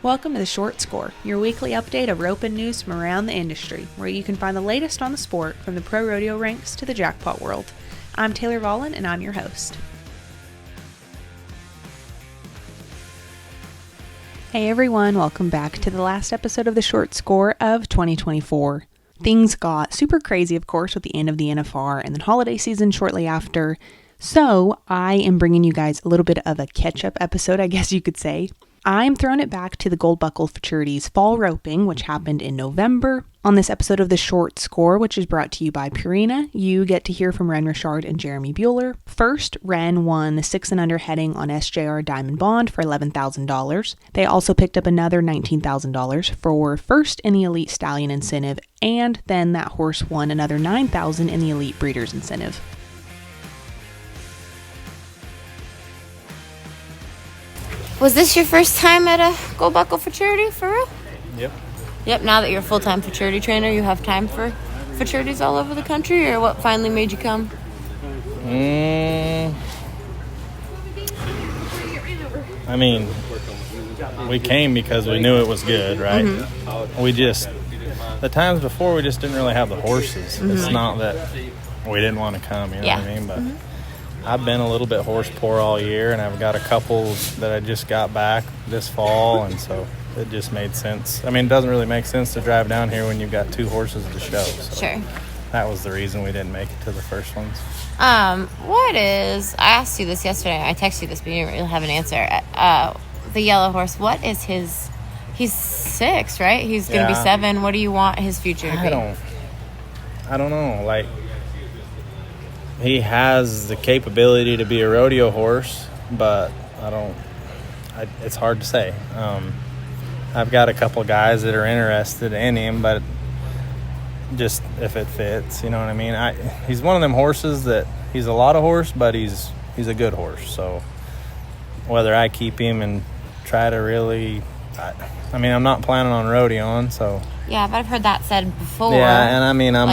Welcome to The Short Score, your weekly update of roping news from around the industry, where you can find the latest on the sport from the pro rodeo ranks to the jackpot world. I'm Taylor Vollen, and I'm your host. Hey everyone, welcome back to the last episode of The Short Score of 2024. Things got super crazy, of course, with the end of the NFR and then holiday season shortly after, so I am bringing you guys a little bit of a catch-up episode, I guess you could say. I'm throwing it back to the Gold Buckle Futurities fall roping, which happened in November. On this episode of The Short Score, which is brought to you by Purina, you get to hear from Ren Richard and Jeremy Bueller. First, Ren won the 6 and under heading on SJR Diamond Bond for $11,000. They also picked up another $19,000 for first in the Elite Stallion incentive, and then that horse won another $9,000 in the Elite Breeders incentive. Was this your first time at a Gold Buckle Futurity, for real? Yep. Now that you're a full-time Futurity trainer, you have time for Futurities all over the country, or what finally made you come? I mean, we came because we knew it was good, right? Mm-hmm. The times before, we just didn't really have the horses. Mm-hmm. It's not that we didn't want to come, you know what I mean? But I've been a little bit horse poor all year, and I've got a couple that I just got back this fall, and so it just made sense. I mean, it doesn't really make sense to drive down here when you've got two horses to show. So Sure. That was the reason we didn't make it to the first ones. I asked you this yesterday, I texted you this, but you didn't really have an answer. The yellow horse, what is he's 6, right? He's going to be 7. What do you want his future to be? I don't know. Like, he has the capability to be a rodeo horse, but it's hard to say. I've got a couple guys that are interested in him, but just if it fits, you know what I mean? He's one of them horses that he's a lot of horse, but he's a good horse. So whether I keep him and try to really, I'm not planning on rodeoing, so. Yeah, but I've heard that said before. Yeah, and I mean, I'm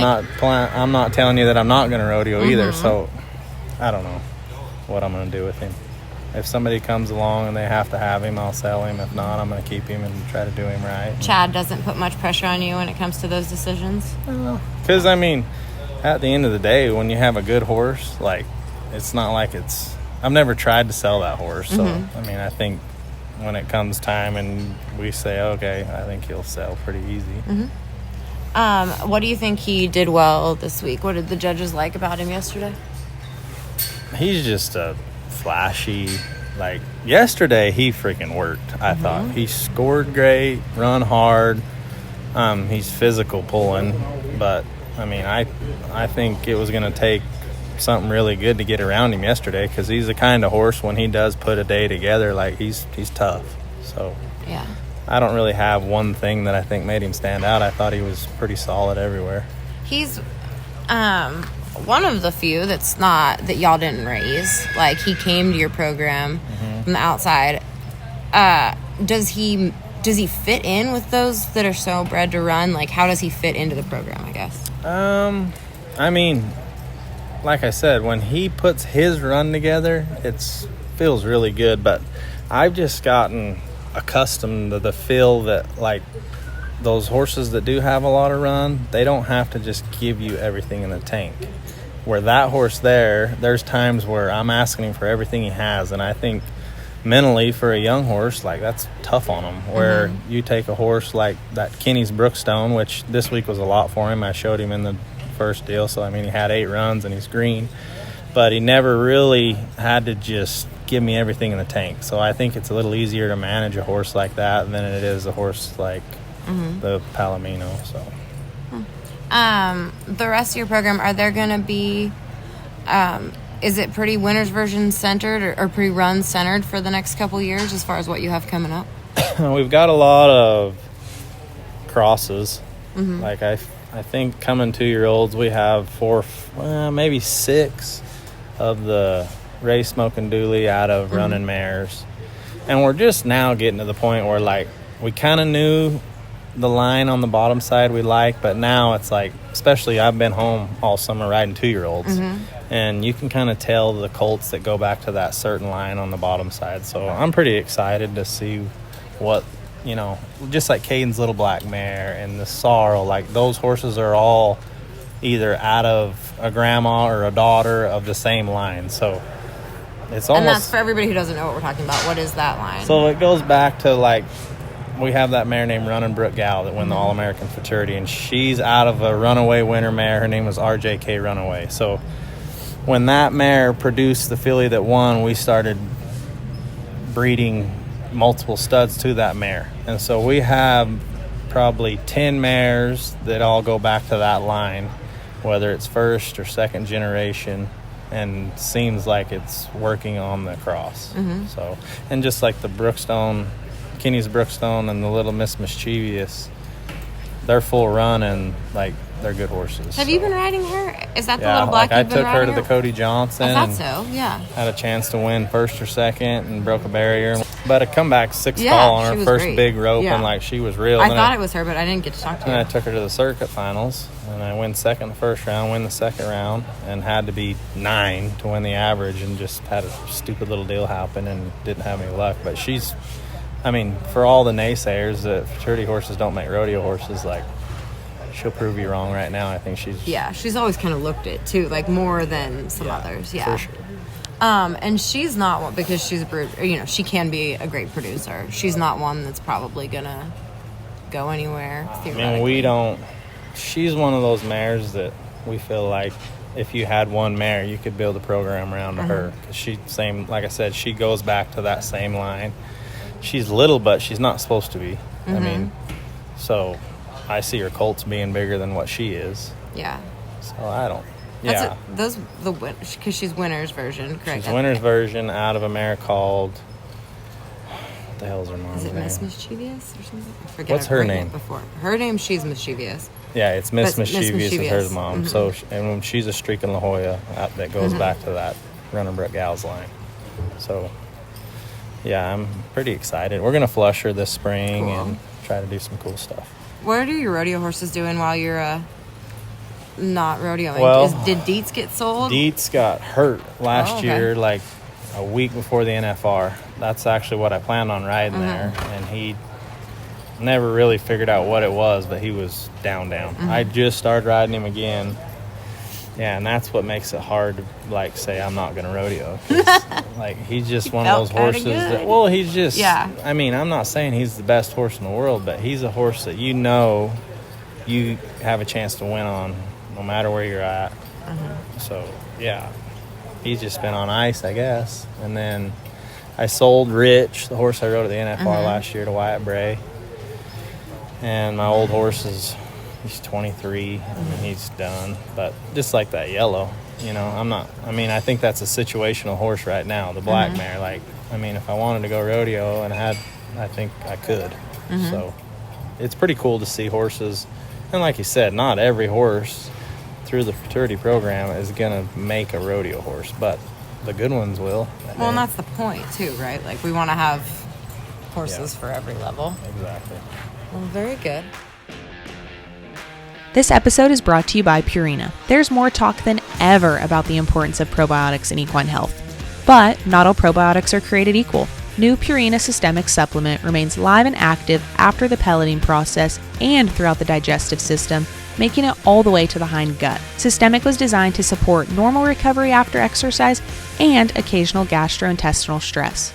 not telling you that I'm not going to rodeo either, so I don't know what I'm going to do with him. If somebody comes along and they have to have him, I'll sell him. If not, I'm going to keep him and try to do him right. Chad doesn't put much pressure on you when it comes to those decisions? Because, at the end of the day, when you have a good horse, it's not like I've never tried to sell that horse, so, I think when it comes time and we say, okay, I think he'll sell pretty easy. What do you think he did well this week? What did the judges like about him yesterday? He's just a flashy, yesterday he freaking worked, I thought. He scored great, run hard. He's physical pulling, but, I think it was going to take something really good to get around him yesterday, because he's the kind of horse, when he does put a day together, he's tough. So yeah, I don't really have one thing that I think made him stand out. I thought he was pretty solid everywhere. He's one of the few that y'all didn't raise. He came to your program from the outside. Does he fit in with those that are so bred to run? How does he fit into the program, I guess? Like I said, when he puts his run together, it feels really good. But I've just gotten accustomed to the feel that, those horses that do have a lot of run, they don't have to just give you everything in the tank. Where that horse there's times where I'm asking him for everything he has. And I think mentally for a young horse, that's tough on him. Where you take a horse like that Kenny's Brookstone, which this week was a lot for him. I showed him in the first deal, so he had 8 runs and he's green, but he never really had to just give me everything in the tank. So I think it's a little easier to manage a horse like that than it is a horse like the Palomino. So the rest of your program, are there going to be is it pretty winner's version centered or pretty run centered for the next couple years as far as what you have coming up? We've got a lot of crosses. I think coming 2-year-olds, we have 4, maybe 6 of the Ray Smoking Dooley out of running mares. And we're just now getting to the point where, we kind of knew the line on the bottom side we like, but now it's especially I've been home all summer riding 2-year-olds. And you can kind of tell the colts that go back to that certain line on the bottom side. So I'm pretty excited to see what just like Caden's Little Black Mare and the Sorrel, like those horses are all either out of a grandma or a daughter of the same line. So it's almost... And that's for everybody who doesn't know what we're talking about. What is that line? So it goes back to, like, we have that mare named Running Brook Gal that won the All-American Futurity, and she's out of a runaway winter mare. Her name was RJK Runaway. So when that mare produced the filly that won, we started breeding multiple studs to that mare. And so we have probably 10 mares that all go back to that line, whether it's first or second generation, and seems like it's working on the cross. So, and just like the Brookstone, Kenny's Brookstone and the Little Miss Mischievous, they're full run and like they're good horses. Have you been riding her? Is that the Little Black? I took her to the Cody Johnson. I thought so. Yeah. Had a chance to win first or second and broke a barrier, but a comeback 6 tall on her first great. Big rope, and like she was real. I thought it was her, but I didn't get to talk to her. And I took her to the circuit finals, and I win second the first round, win the second round, and had to be 9 to win the average, and just had a stupid little deal happen and didn't have any luck. But she's, I mean, for all the naysayers that futurity horses don't make rodeo horses, like, she'll prove you wrong right now. I think she's always kind of looked it too, like more than some others. Yeah, for sure. And she's not one, because she's she can be a great producer. She's not one that's probably gonna go anywhere. I mean, we don't. She's one of those mares that we feel like if you had one mare, you could build a program around her, because like I said, she goes back to that same line. She's little, but she's not supposed to be. I mean, so I see her colts being bigger than what she is. Yeah. So I don't. Yeah. Because she's winner's version, correct? She's winner's version out of a mare called. What the hell's her mom's name? Is it Miss Mischievous or something? I forget. What's her name? Before her name, she's Mischievous. Yeah, it's Miss Mischievous is her mom. Mm-hmm. So, and she's a streak in La Jolla that goes back to that Running Brook Gals line. So, yeah, I'm pretty excited. We're gonna flush her this spring and try to do some cool stuff. What are your rodeo horses doing while you're not rodeoing? Well, did Dietz get sold? Dietz got hurt last year, like a week before the NFR. That's actually what I planned on riding there, and he never really figured out what it was, but he was down. I just started riding him again. Yeah, and that's what makes it hard to, like, say I'm not going to rodeo. Like, he's just one of those horses that, well, he's just, I mean, I'm not saying he's the best horse in the world, but he's a horse that you have a chance to win on no matter where you're at. So, yeah, he's just been on ice, I guess. And then I sold Rich, the horse I rode at the NFR last year, to Wyatt Bray. And my old horse he's 23, and he's done. But just like that yellow, I think that's a situational horse right now, the black mare. Like, I mean, if I wanted to go rodeo and I think I could. So it's pretty cool to see horses. And like you said, not every horse through the futurity program is going to make a rodeo horse, but the good ones will. Well, and that's the point too, right? Like, we want to have horses for every level. Exactly. Well, very good. This episode is brought to you by Purina. There's more talk than ever about the importance of probiotics in equine health. But not all probiotics are created equal. New Purina Systemic Supplement remains live and active after the pelleting process and throughout the digestive system, making it all the way to the hind gut. Systemic was designed to support normal recovery after exercise and occasional gastrointestinal stress.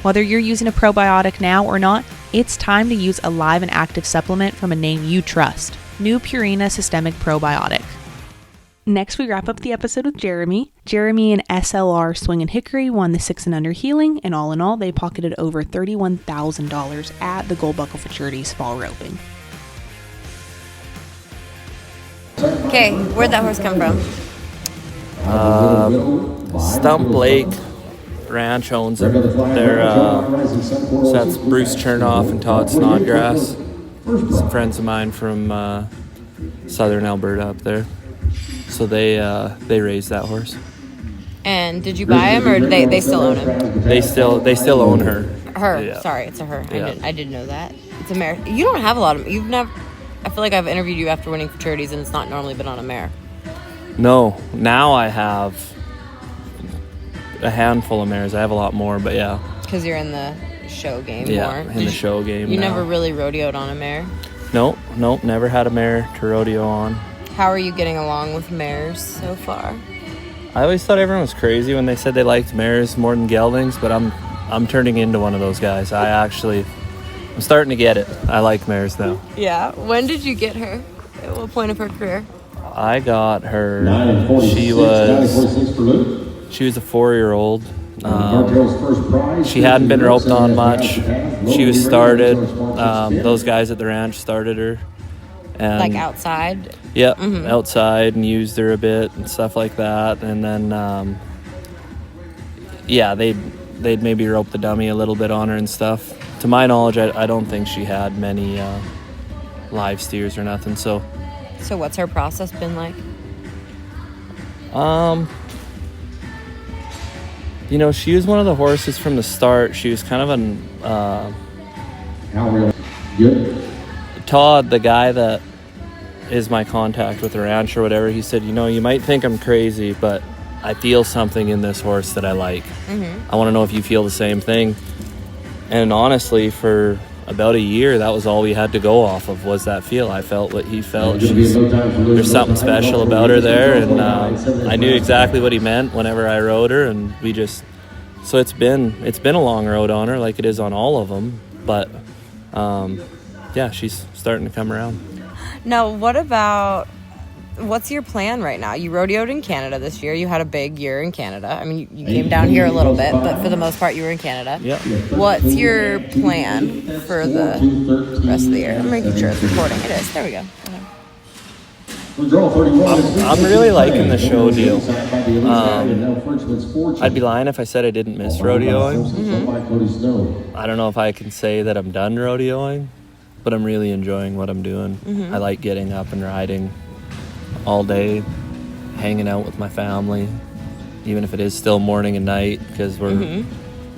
Whether you're using a probiotic now or not, it's time to use a live and active supplement from a name you trust. New Purina Systemic Probiotic. Next, we wrap up the episode with Jeremy. Jeremy and SLR Swing and Hickory won the 6 and Under Healing, and all in all, they pocketed over $31,000 at the Gold Buckle Futurities fall roping. Okay, where'd that horse come from? Stump Lake Ranch owns them. So that's Bruce Chernoff and Todd Snodgrass. Some friends of mine from southern Alberta up there. So they raised that horse. And did you buy him, or they still own him? They still own her. Her. Yeah. Sorry, it's a her. Yeah. I didn't know that. It's a mare. You don't have a lot of. You've never. I feel like I've interviewed you after winning Futurities, and it's not normally been on a mare. No, now I have a handful of mares. I have a lot more, but yeah. Because you're in the show game Yeah, more. in the show game. You now. never really rodeoed on a mare? Nope, never had a mare to rodeo on. How are you getting along with mares so far? I always thought everyone was crazy when they said they liked mares more than geldings, but I'm turning into one of those guys. I'm starting to get it. I like mares now. Yeah. When did you get her? At what point of her career? I got her. She was a 4-year-old. She hadn't been roped on much. She was started. Those guys at the ranch started her. And Like outside? yeah, outside, and used her a bit and stuff like that. And then, they'd maybe rope the dummy a little bit on her and stuff. To my knowledge, I don't think she had many live steers or nothing. So what's her process been like? She was one of the horses from the start. She was kind of Todd, the guy that is my contact with the ranch or whatever, he said, you might think I'm crazy, but I feel something in this horse that I like. I want to know if you feel the same thing. And honestly, for about a year, that was all we had to go off of, was that feel. I felt what he felt. There's something special about her there, and I knew exactly what he meant whenever I rode her, and so it's been a long road on her, like it is on all of them, but she's starting to come around. Now, what's your plan right now? You rodeoed in Canada this year. You had a big year in Canada. I mean, you came down here a little bit, but for the most part, you were in Canada. Yeah. What's your plan for the rest of the year? I'm making sure it's recording. It is. There we go. I'm really liking the show deal. I'd be lying if I said I didn't miss rodeoing. I don't know if I can say that I'm done rodeoing, but I'm really enjoying what I'm doing. I like getting up and riding all day, hanging out with my family, even if it is still morning and night because we're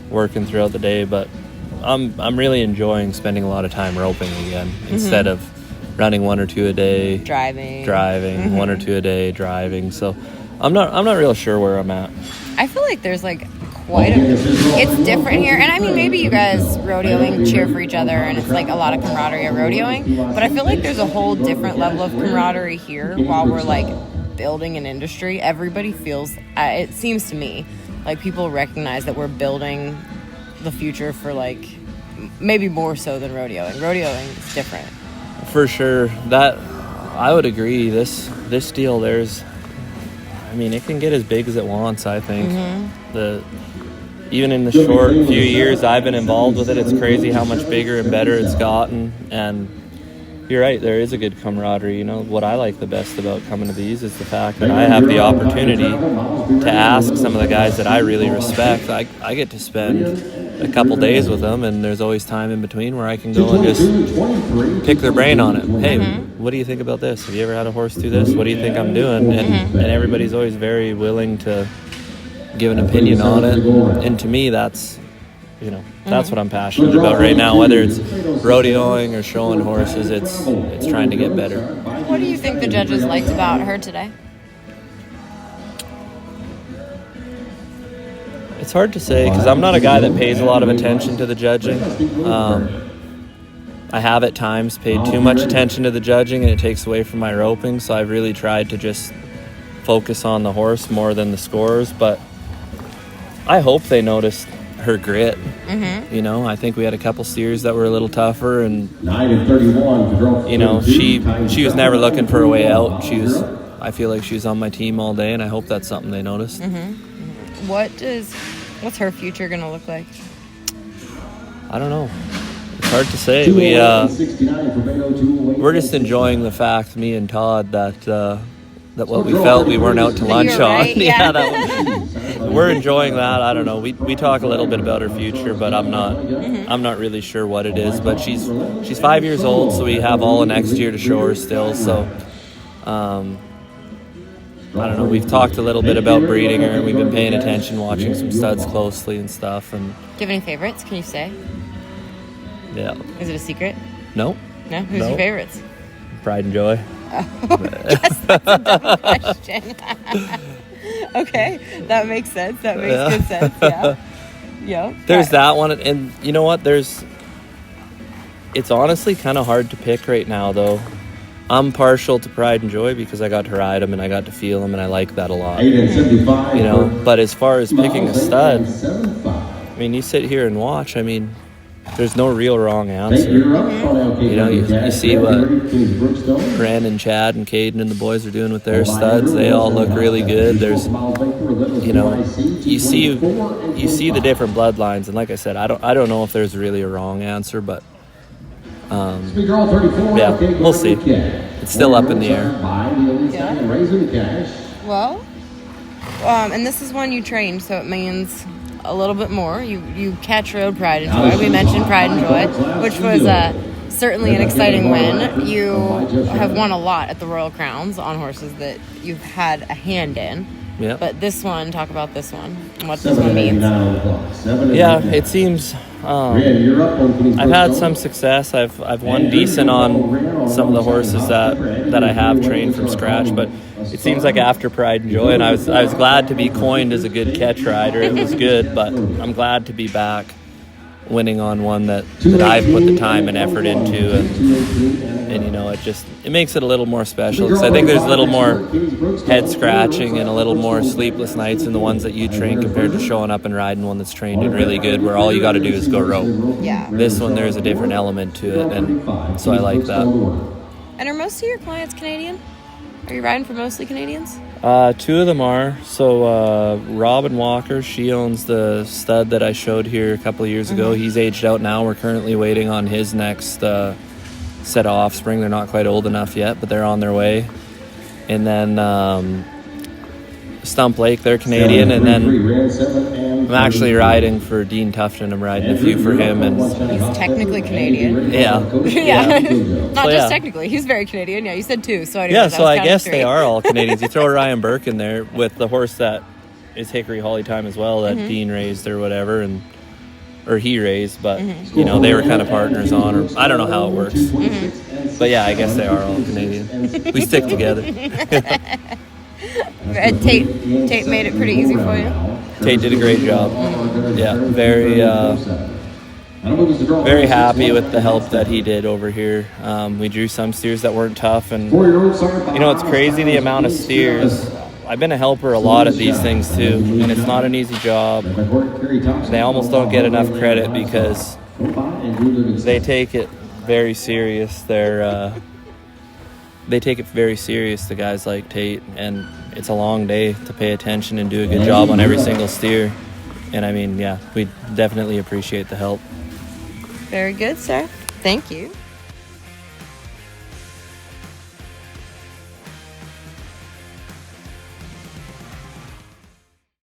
working throughout the day. But I'm really enjoying spending a lot of time roping again instead of running 1 or 2 a day, driving 1 or 2 a day, driving. So I'm not real sure where I'm at. I feel like there's like it's different here, and I mean, maybe you guys rodeoing cheer for each other and it's like a lot of camaraderie of rodeoing, but I feel like there's a whole different level of camaraderie here while we're like building an industry. Everybody feels, it seems to me like people recognize that we're building the future for like maybe more so than rodeoing. Rodeoing is different. For sure, that I would agree. This deal, it can get as big as it wants, I think. Even in the short few years I've been involved with it, it's crazy how much bigger and better it's gotten. And you're right, there is a good camaraderie. What I like the best about coming to these is the fact that I have the opportunity to ask some of the guys that I really respect. I get to spend a couple days with them, and there's always time in between where I can go and just pick their brain on it. Hey, what do you think about this? Have you ever had a horse do this? What do you think I'm doing? And everybody's always very willing to give an opinion on it. And to me, that's what I'm passionate about right now. Whether it's rodeoing or showing horses, it's trying to get better. What do you think the judges liked about her today? It's hard to say because I'm not a guy that pays a lot of attention to the judging. I have at times paid too much attention to the judging, and it takes away from my roping, so I've really tried to just focus on the horse more than the scores. But I hope they noticed her grit. I think we had a couple steers that were a little tougher, and she was never looking for a way out. I feel like she was on my team all day, and I hope that's something they noticed. What's her future gonna look like? I don't know. It's hard to say. We're just enjoying the fact, me and Todd, that what we felt we weren't out to lunch on. Right, yeah. We're enjoying that. I don't know. We talk a little bit about her future, but I'm not really sure what it is. But she's 5 years old, so we have all of next year to show her still. So I don't know. We've talked a little bit about breeding her, and we've been paying attention, watching some studs closely and stuff. And do you have any favorites? Can you say? Yeah. Is it a secret? No. No? Who's your favorites? Pride and Joy. Yes, that's a dumb question. Okay, that makes sense. That makes good sense, yeah. Yep. There's that one, and you know what? It's honestly kind of hard to pick right now, though. I'm partial to Pride and Joy because I got to ride them and I got to feel them, and I like that a lot. But as far as picking a stud, I mean, you sit here and watch. I mean, there's no real wrong answer. You see what Brandon, Chad, and Caden and the boys are doing with their studs. They all look really good. There's, you see the different bloodlines, and like I said, I don't know if there's really a wrong answer, but yeah, we'll see. It's still up in the air. Well, and this is one you trained, so it means a little bit more. You catch road Pride and Joy. We mentioned Pride and Joy, which was certainly an exciting win. You have won a lot at the Royal Crowns on horses that you've had a hand in. Yeah. But this one, talk about this one and what this one means. Yeah, it seems I've had some success. I've won decent on some of the horses that I have trained from scratch, but it seems like after Pride and Joy, and I was glad to be coined as a good catch rider. It was good, but I'm glad to be back winning on one that I've put the time and effort into, and it makes it a little more special, because I think there's a little more head scratching and a little more sleepless nights in the ones that you train compared to showing up and riding one that's trained and really good, where all you got to do is go rope. Yeah. This one, there's a different element to it, and so I like that. And are most of your clients Canadian? Are you riding for mostly Canadians? Two of them are. So Robin Walker, she owns the stud that I showed here a couple of years ago. He's aged out now. We're currently waiting on his next set of offspring. They're not quite old enough yet, but they're on their way. And then Stump Lake, they're Canadian. And then I'm actually riding for Dean Tufton. I'm riding a few for him. And he's technically Canadian. Yeah. Not just technically. He's very Canadian. Yeah, you said two. So I guess they are all Canadians. You throw Ryan Burke in there with the horse that is Hickory Holly Time as well, that Dean raised or whatever, or he raised, but they were kind of partners on, or I don't know how it works. But yeah, I guess they are all Canadian. We stick together. Tate made it pretty easy for you. Tate did a great job. Yeah, very happy with the help that he did over here. We drew some steers that weren't tough, and it's crazy the amount of steers. I've been a helper a lot at these things too, and it's not an easy job. They almost don't get enough credit because they take it very serious. They take it very serious, the guys like Tate, and it's a long day to pay attention and do a good job on every single steer. And I mean, yeah, we definitely appreciate the help. Very good, sir. Thank you.